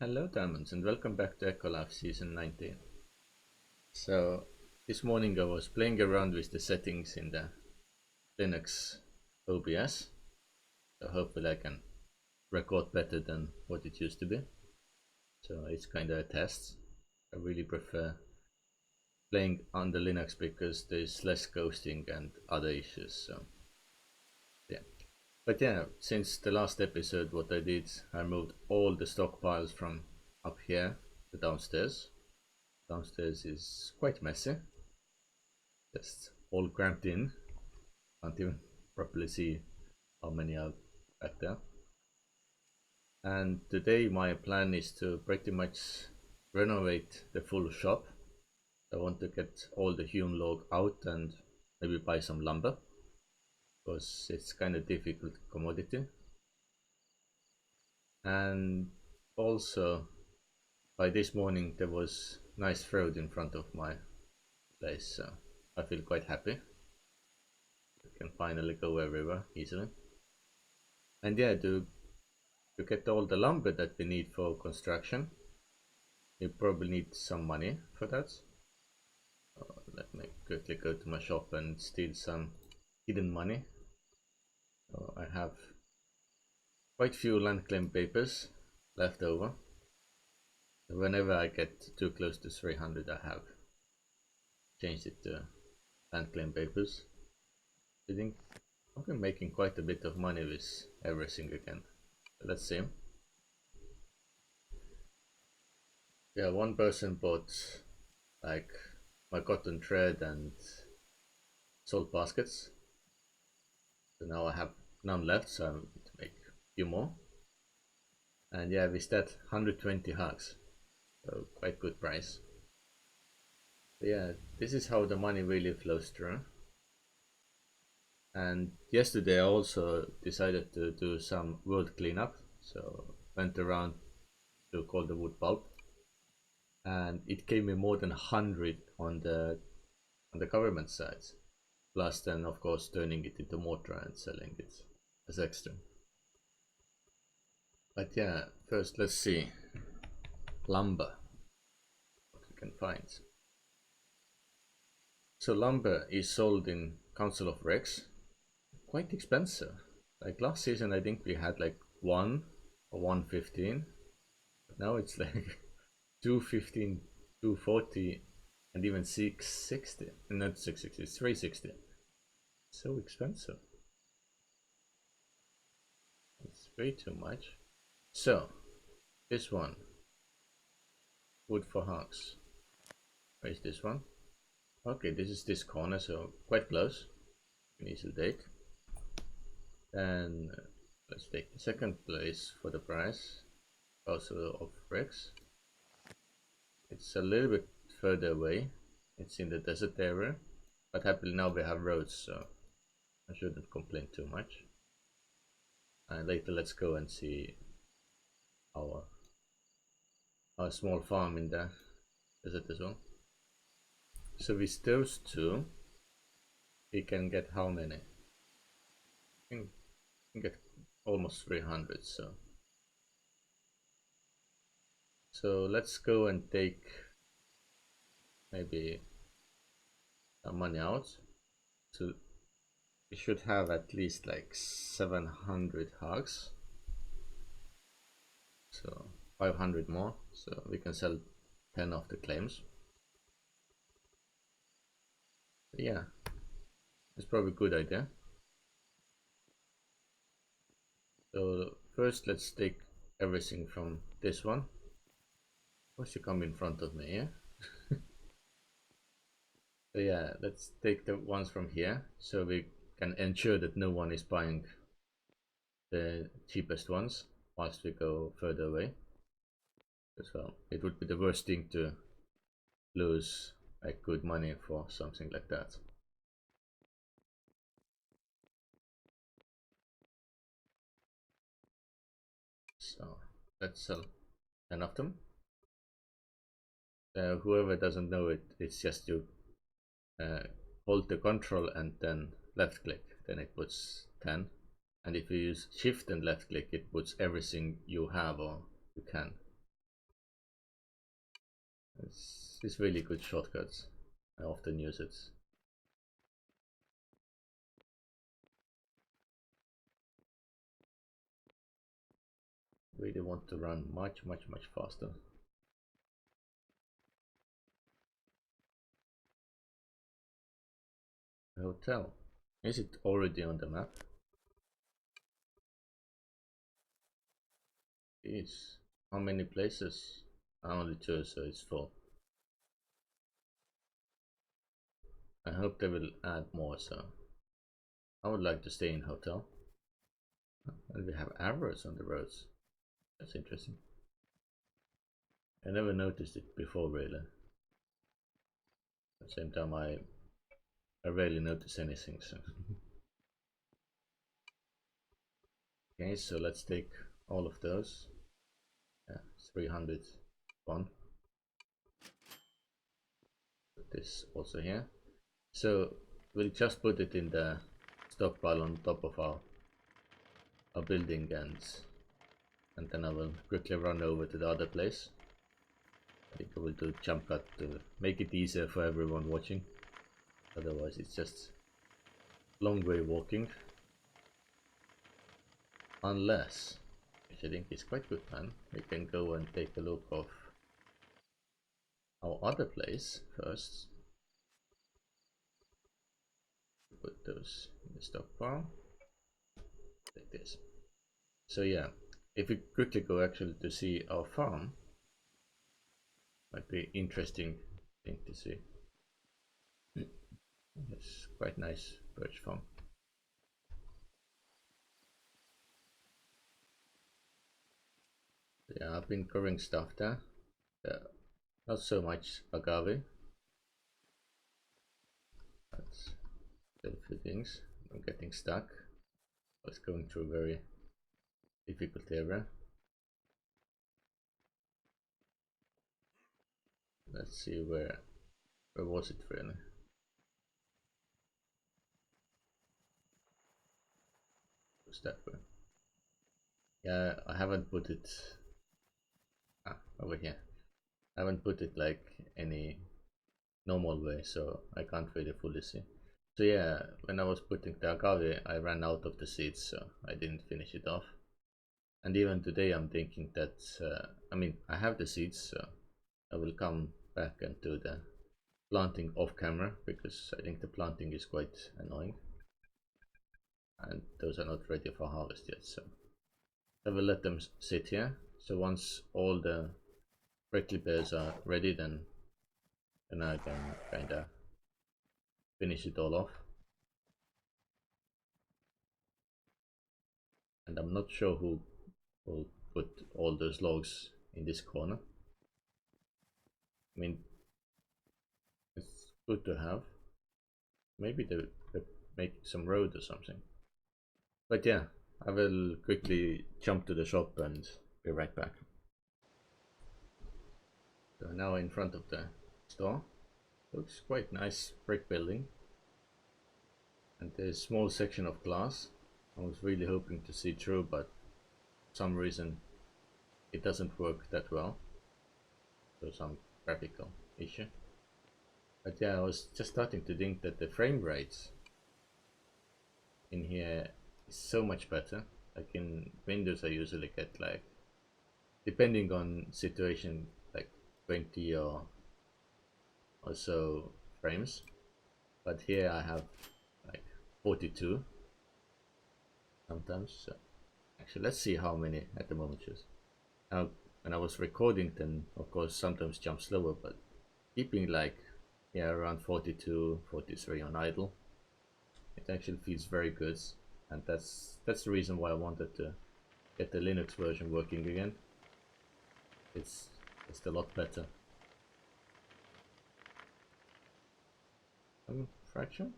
Hello Diamonds and welcome back to ECOLife Season 19. So this morning I was playing around with the settings in the Linux OBS. So hopefully I can record better than what it used to be. So it's kind of a test. I really prefer playing on the Linux because there's less ghosting and other issues. So yeah. But yeah, since the last episode what I did, I moved all the stockpiles from up here to downstairs. Downstairs is quite messy, just all cramped in. Can't even properly see how many are back there. And today my plan is to pretty much renovate the full shop. I want to get all the hewn log out and maybe buy some lumber, because it's kind of difficult commodity. And also by this morning there was nice road in front of my place, so I feel quite happy. Can finally go everywhere easily. And yeah, to get all the lumber that we need for construction, we probably need some money for that. Let me quickly go to my shop and steal some hidden money. I have quite few land claim papers left over. Whenever I get too close to 300, I have changed it to land claim papers. I think I've been making quite a bit of money with everything again. Let's see. Yeah, one person bought like my cotton thread and salt baskets. So now I have none left, so I need to make a few more. And yeah, with that 120 hugs. So quite good price. But yeah, this is how the money really flows through. And yesterday I also decided to do some wood cleanup. So went around to call the wood pulp. And it came in more than 100 on the government side. Plus then of course turning it into mortar and selling it as extra. But yeah, first let's see lumber, what we can find. So lumber is sold in Council of Rex, quite expensive. Like last season I think we had like 1 or 115, but now it's like 215, 240 and even 660, not 660, it's 360. So expensive. It's way too much. So this one, wood for hogs. Where is this one? Okay, this is this corner, so quite close. You can easily take. Then let's take the second place for the price, also of Rex. It's a little bit further away. It's in the desert area, but happily now we have roads, so I shouldn't complain too much. And later let's go and see our small farm in the desert as well. So with those two, we can get how many? We can get almost 300. So let's go and take maybe some money out. So we should have at least like 700 hogs. So 500 more. So we can sell 10 of the claims. But yeah, it's probably a good idea. So first let's take everything from this one. What's you come in front of me here? So yeah, let's take the ones from here so we can ensure that no one is buying the cheapest ones whilst we go further away. As well, it would be the worst thing to lose like good money for something like that. So let's sell 10 of them. Whoever doesn't know it, it's just you hold the control and then left click, then it puts 10. And if you use shift and left click, it puts everything you have or you can. It's really good shortcuts. I often use it. Really want to run much faster. Hotel. Is it already on the map? It is. How many places? Only 2, so it's full. I hope they will add more, so I would like to stay in hotel. And we have arrows on the roads. That's interesting. I never noticed it before, really. At the same time, I rarely notice anything, so. Okay, so let's take all of those. Yeah, 301. Put this also here. So we'll just put it in the stockpile on top of our building, and then I will quickly run over to the other place. I think I will do jump cut to make it easier for everyone watching. Otherwise it's just long way walking. Unless, which I think is quite good plan, we can go and take a look of our other place first. Put those in the stockpile. Like this. So yeah, if we quickly go actually to see our farm, might be interesting thing to see. It's quite nice birch farm. Yeah, I've been growing stuff there. Not so much agave. That's still a few things. I'm getting stuck. I was going through a very difficult area. Let's see where was it really? Was that way? Yeah, I haven't put it over here. I haven't put it like any normal way, so I can't really fully see. So yeah, when I was putting the agave, I ran out of the seeds, so I didn't finish it off. And even today I'm thinking that, I mean, I have the seeds, so I will come back and do the planting off camera, because I think the planting is quite annoying. And those are not ready for harvest yet, so I will let them sit here. So once all the prickly pears are ready, then I can kinda finish it all off. And I'm not sure who will put all those logs in this corner. I mean, it's good to have. Maybe they make some road or something. But yeah, I will quickly jump to the shop and be right back. So now in front of the store. Looks quite nice brick building. And there's a small section of glass. I was really hoping to see through, but for some reason it doesn't work that well. So some graphical issue. But yeah, I was just starting to think that the frame rates in here is so much better. Like in Windows I usually get like, depending on situation, like 20 or so frames. But here I have like 42 sometimes. So actually let's see how many at the moment. Now when I was recording, then of course sometimes jump slower, but keeping like, yeah, around 42, 43 on idle, it actually feels very good. And that's the reason why I wanted to get the Linux version working again. It's a lot better. Fraction?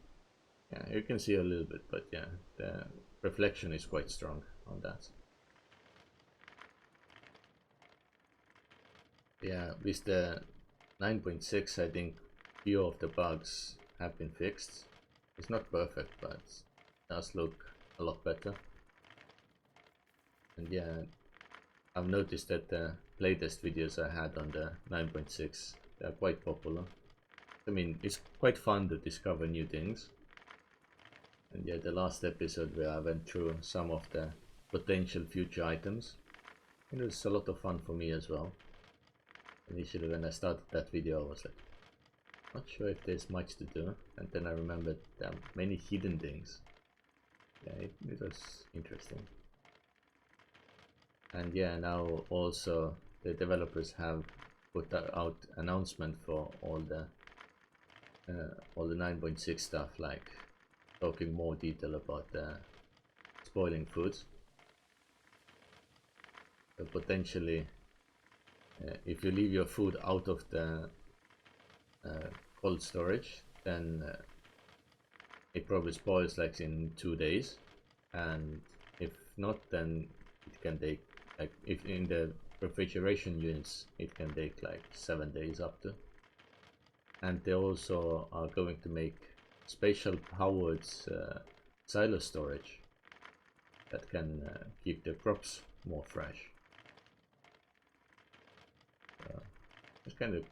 Yeah, you can see a little bit, but yeah, the reflection is quite strong on that. Yeah, with the 9.6 I think few of the bugs have been fixed. It's not perfect, but it does look a lot better. And yeah, I've noticed that the playtest videos I had on the 9.6 They are quite popular. I mean, it's quite fun to discover new things. And yeah, the last episode where I went through some of the potential future items, it was a lot of fun for me as well. Initially when I started that video I was like, not sure if there's much to do, and then I remembered there are many hidden things. Yeah, it was interesting. And yeah, now also the developers have put out announcement for all the 9.6 stuff, like talking more detail about the spoiling foods. So potentially, if you leave your food out of the cold storage, then it probably spoils like in 2 days, and if not, then it can take, like, if in the refrigeration units, it can take like 7 days up to. And they also are going to make spatial powered silo storage that can keep the crops more fresh. It's kind of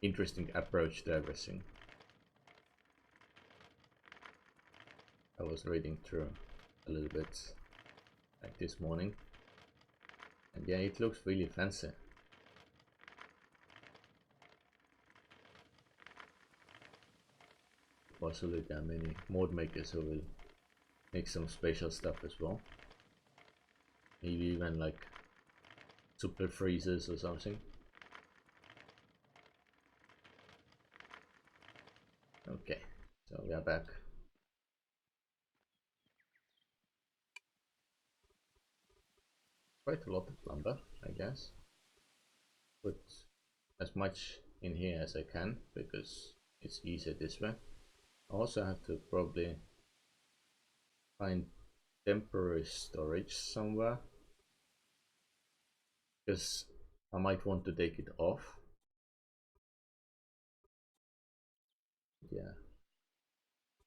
interesting approach to everything. I was reading through a little bit like this morning, and yeah, it looks really fancy. Possibly there are many mod makers who will make some special stuff as well. Maybe even like super freezers or something. Okay, so we are back. Quite a lot of lumber, I guess. Put as much in here as I can because it's easier this way. I also have to probably find temporary storage somewhere, because I might want to take it off. Yeah,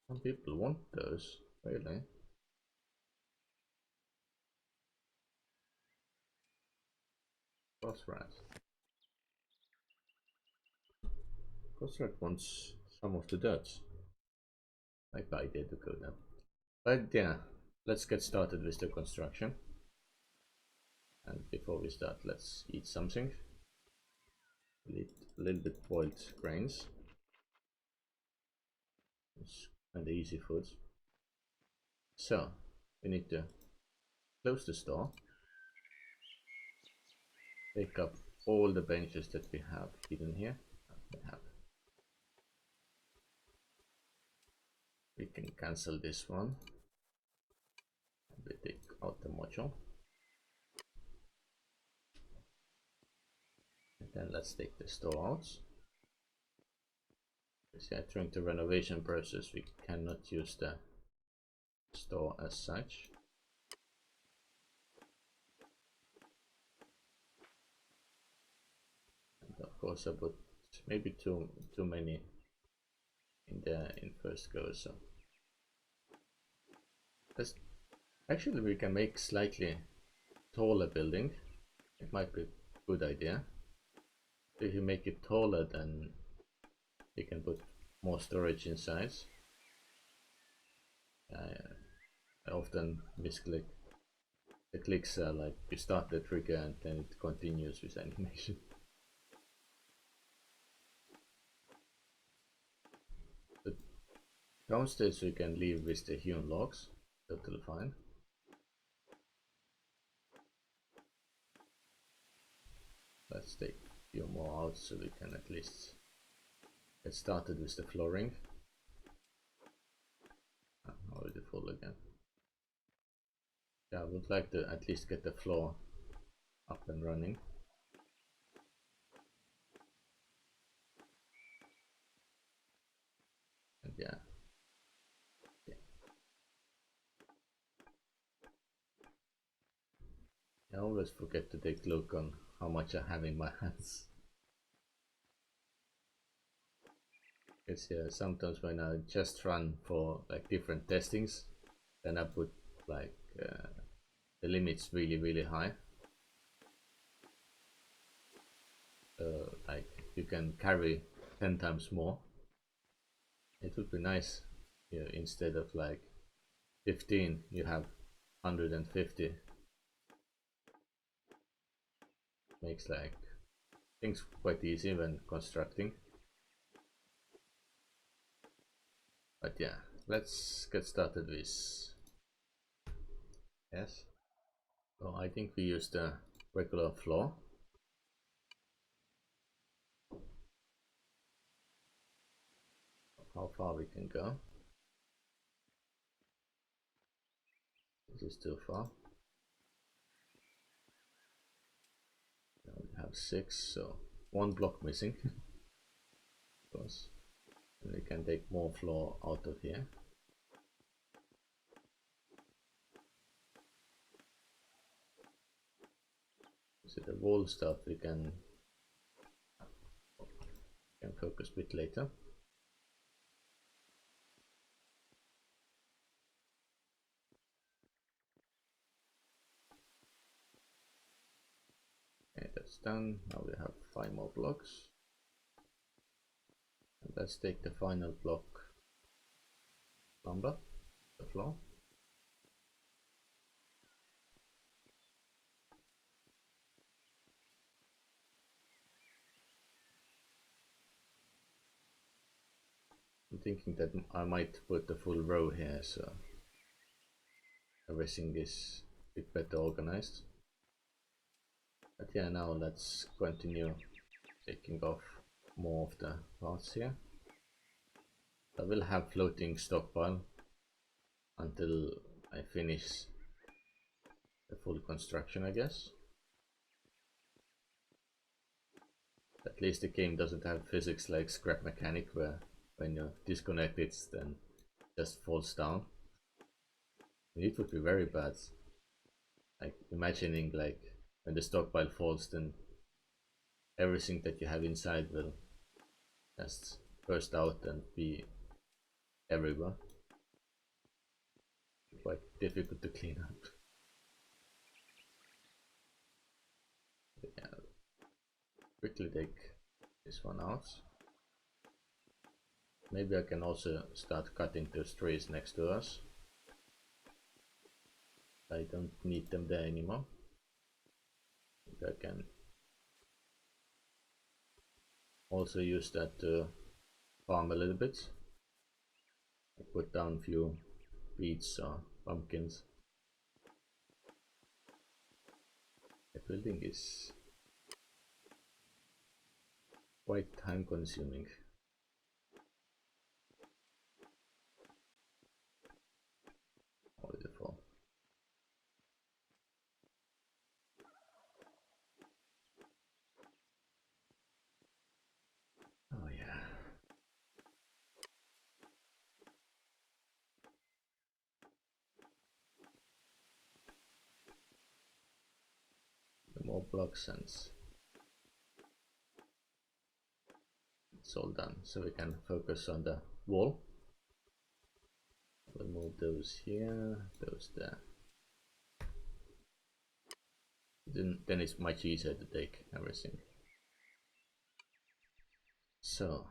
some people want those, really. Crossrat. Crossrat wants some of the dirt. Might be idea to go there. But yeah, let's get started with the construction. And before we start, let's eat something. We'll eat a little bit boiled grains. It's kind of easy food. So, we need to close the store. Take up all the benches that we have hidden here. We can cancel this one. We take out the module. And then let's take the store out. Because during the renovation process we cannot use the store as such. And of course I put maybe too many in first go, so let's, actually we can make slightly taller building. It might be a good idea. If you make it taller, then you can put more storage inside. I often misclick. The clicks are like you start the trigger and then it continues with animation. But downstairs we can leave with the hewn logs, totally fine. Let's take a few more out so we can at least get started with the flooring. Already full again. Yeah, I would like to at least get the floor up and running. And yeah. I always forget to take a look on how much I have in my hands. Because yeah, sometimes when I just run for like different testings, then I put like the limits really high. Like you can carry 10 times more. It would be nice, instead of like 15 you have 150. Makes like things quite easy when constructing. But yeah, let's get started with, yes. So I think we use the regular floor. How far we can go. This is too far. Now we have 6, so 1 block missing. Of course. And we can take more floor out of here. So the wall stuff we can focus a bit later. Okay, that's done. Now we have 5 more blocks. And let's take the final block number, the floor. I'm thinking that I might put the full row here, so everything is a bit better organized. But yeah, now let's continue taking off more of the parts here. I will have floating stockpile until I finish the full construction, I guess. At least the game doesn't have physics like scrap mechanic, where when you disconnect it then just falls down. It would be very bad. Like imagining like when the stockpile falls, then everything that you have inside will just burst out and be everywhere. Quite difficult to clean up. Yeah. Quickly take this one out. Maybe I can also start cutting those trees next to us. I don't need them there anymore. Maybe I can also use that to farm a little bit. I put down a few beets or pumpkins. The building is quite time consuming. Beautiful. Oh yeah. The more blocks and it's all done. So we can focus on the wall. We'll move those here, those there. Then it's much easier to take everything. So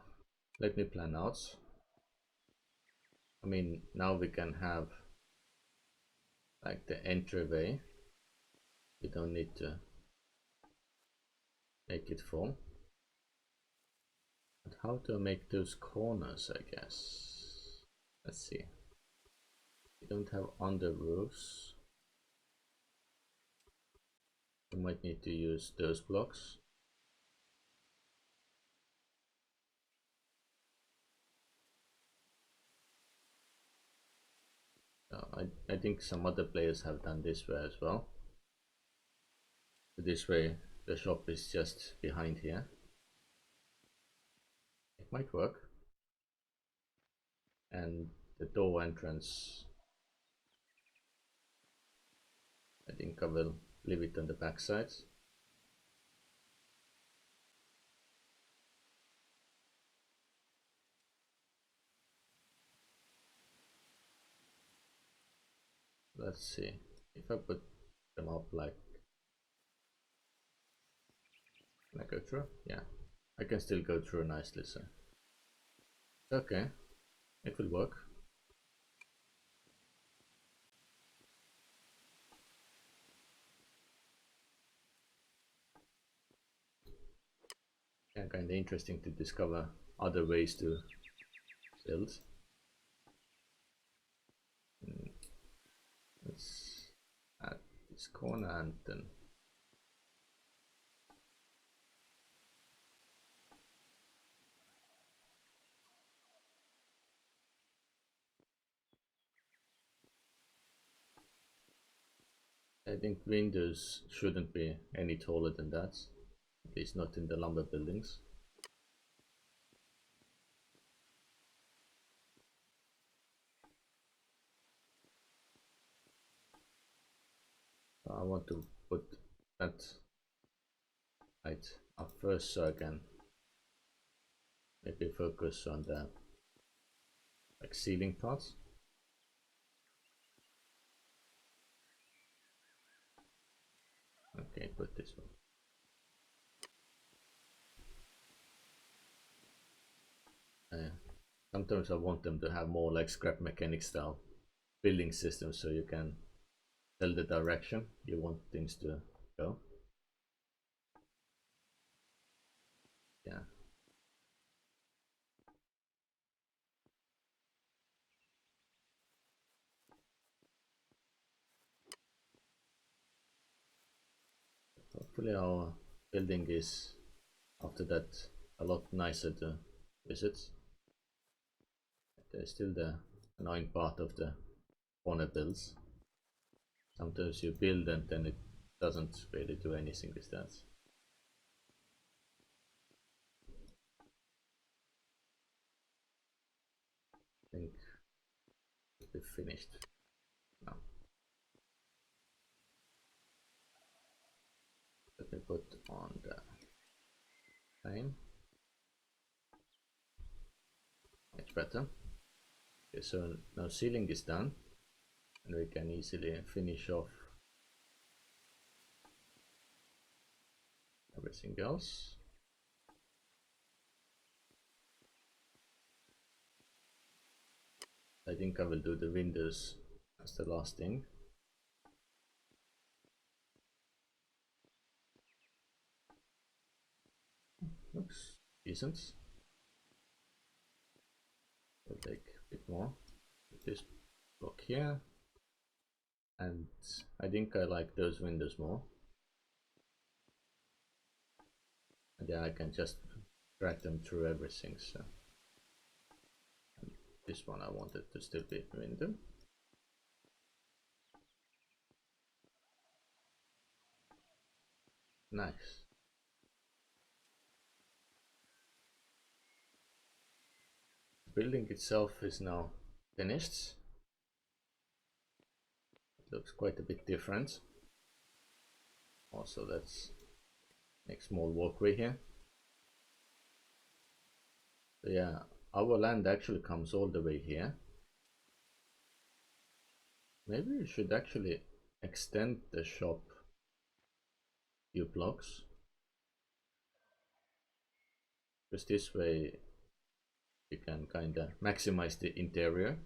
let me plan out. I mean, now we can have like the entryway. We don't need to make it full. But how to make those corners, I guess. Let's see. We don't have under roofs. We might need to use those blocks. I think some other players have done this way as well. This way the shop is just behind here. It might work. And the door entrance, I think I will leave it on the back side. Let's see if I put them up like, can I go through? Yeah. I can still go through nicely, so okay, it will work. Yeah, kind of interesting to discover other ways to build. Let's add this corner and then I think windows shouldn't be any taller than that, at least not in the lumber buildings. I want to put that height up first so I can maybe focus on the like ceiling parts. Okay, put this one. Sometimes I want them to have more like scrap mechanic style building systems so you can tell the direction you want things to go. Yeah. Hopefully our building is after that a lot nicer to visit. There's still the annoying part of the corner builds. Sometimes you build and then it doesn't really do anything with that. I think we've finished now. Let me put on the plane. Much better. Okay, so now ceiling is done and we can easily finish off everything else. I think I will do the windows as the last thing. Looks decent. We'll take a bit more. Put this block here. And I think I like those windows more. And then I can just drag them through everything. So and this one I wanted to still be a window. Nice. The building itself is now finished. It looks quite a bit different. Also, let's make small walkway here. So yeah, our land actually comes all the way here. Maybe we should actually extend the shop a few blocks. Because this way you can kind of maximize the interior.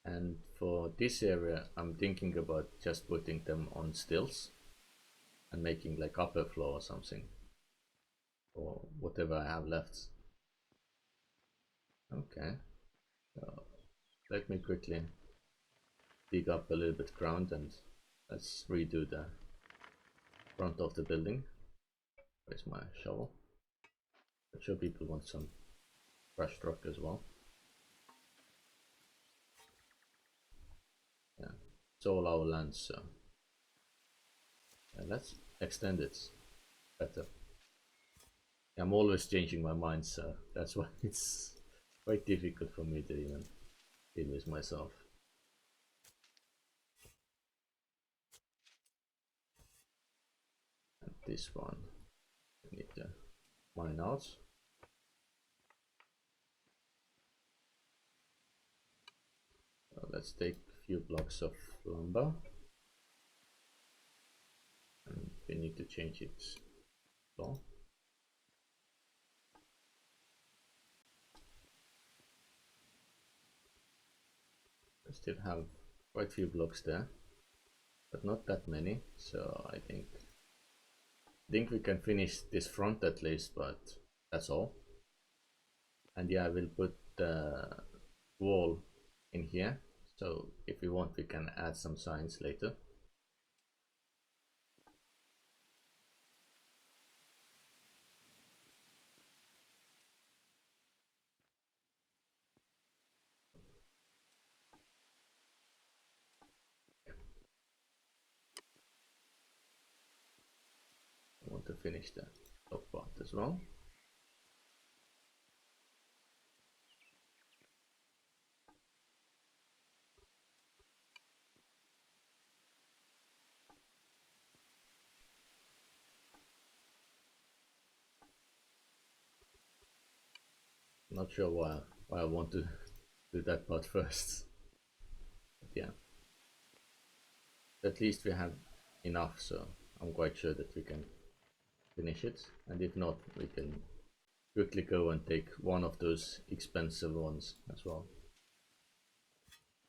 And for this area I'm thinking about just putting them on stilts and making like upper floor or something, or whatever I have left. Okay, so let me quickly dig up a little bit ground and let's redo the front of the building. Where's my shovel? I'm sure people want some brush truck as well. Yeah, it's all our land, so yeah, let's extend it better. I'm always changing my mind, so that's why it's quite difficult for me to even deal with myself. And this one I need to mine out. So let's take a few blocks of lumber and we need to change its floor. We still have quite a few blocks there, but not that many, so I think we can finish this front at least, but that's all. And yeah, I will put the wall in here, so if we want we can add some signs later. I want to finish the top part as well. Not sure why I want to do that part first. But yeah, at least we have enough, so I'm quite sure that we can finish it, and if not we can quickly go and take one of those expensive ones as well.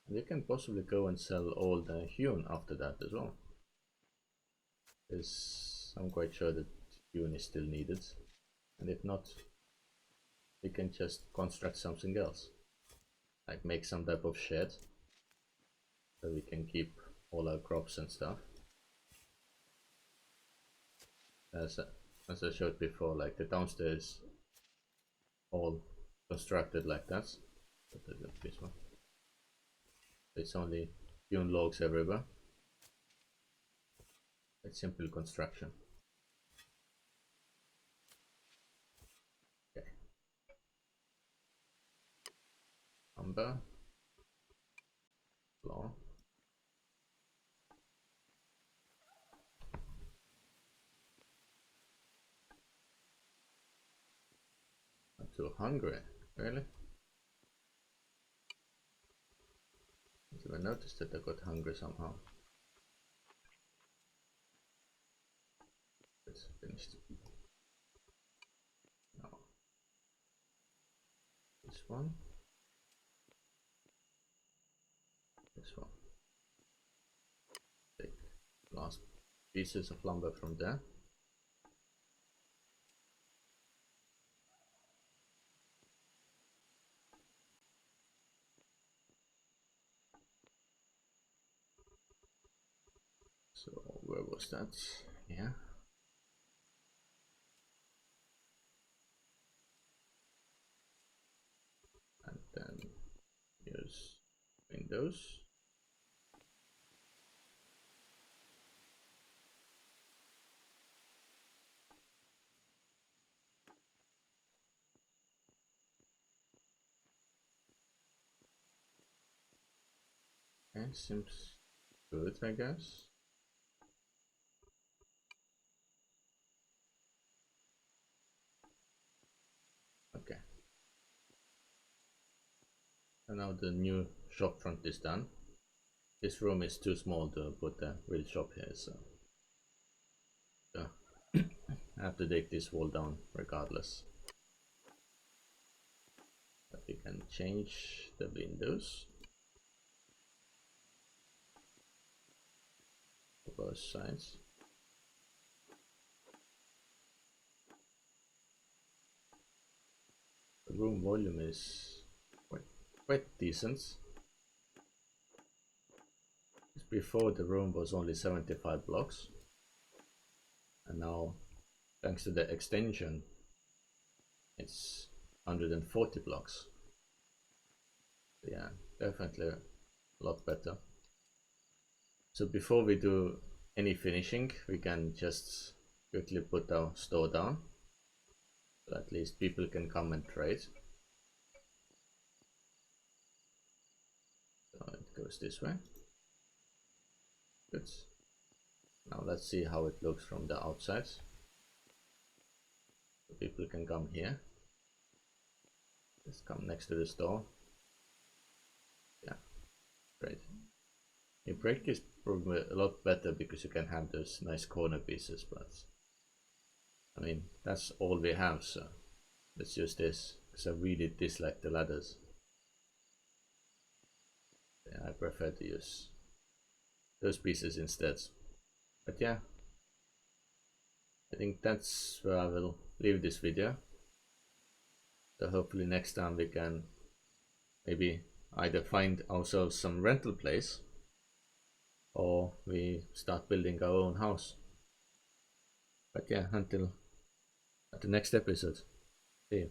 And we can possibly go and sell all the hewn after that as well, because I'm quite sure that hewn is still needed, and if not we can just construct something else, like make some type of shed so we can keep all our crops and stuff. As I showed before, like the downstairs all constructed like that. But this one, it's only hewn logs everywhere. It's simple construction. Okay. Lumber, floor. I'm too hungry, really? I noticed that I got hungry somehow. It's finished. Now, this one. This one. Take last pieces of lumber from there. So where was that? Yeah. And then use windows. Okay, seems good, I guess. Okay. And now the new shop front is done. This room is too small to put a real shop here, so I have to take this wall down regardless. But we can change the windows for both sides. The room volume is quite decent. Before the room was only 75 blocks, and now thanks to the extension it's 140 blocks. Yeah, definitely a lot better. So before we do any finishing we can just quickly put our store down, so at least people can come and trade. So it goes this way. Good. Now let's see how it looks from the outside. So people can come here. Just come next to the store. Yeah, great. In practice probably a lot better because you can have those nice corner pieces, but I mean, that's all we have, so let's use this, because I really dislike the ladders. Yeah, I prefer to use those pieces instead. But yeah, I think that's where I will leave this video. So hopefully next time we can maybe either find ourselves some rental place or we start building our own house. But yeah, until the next episode, see you.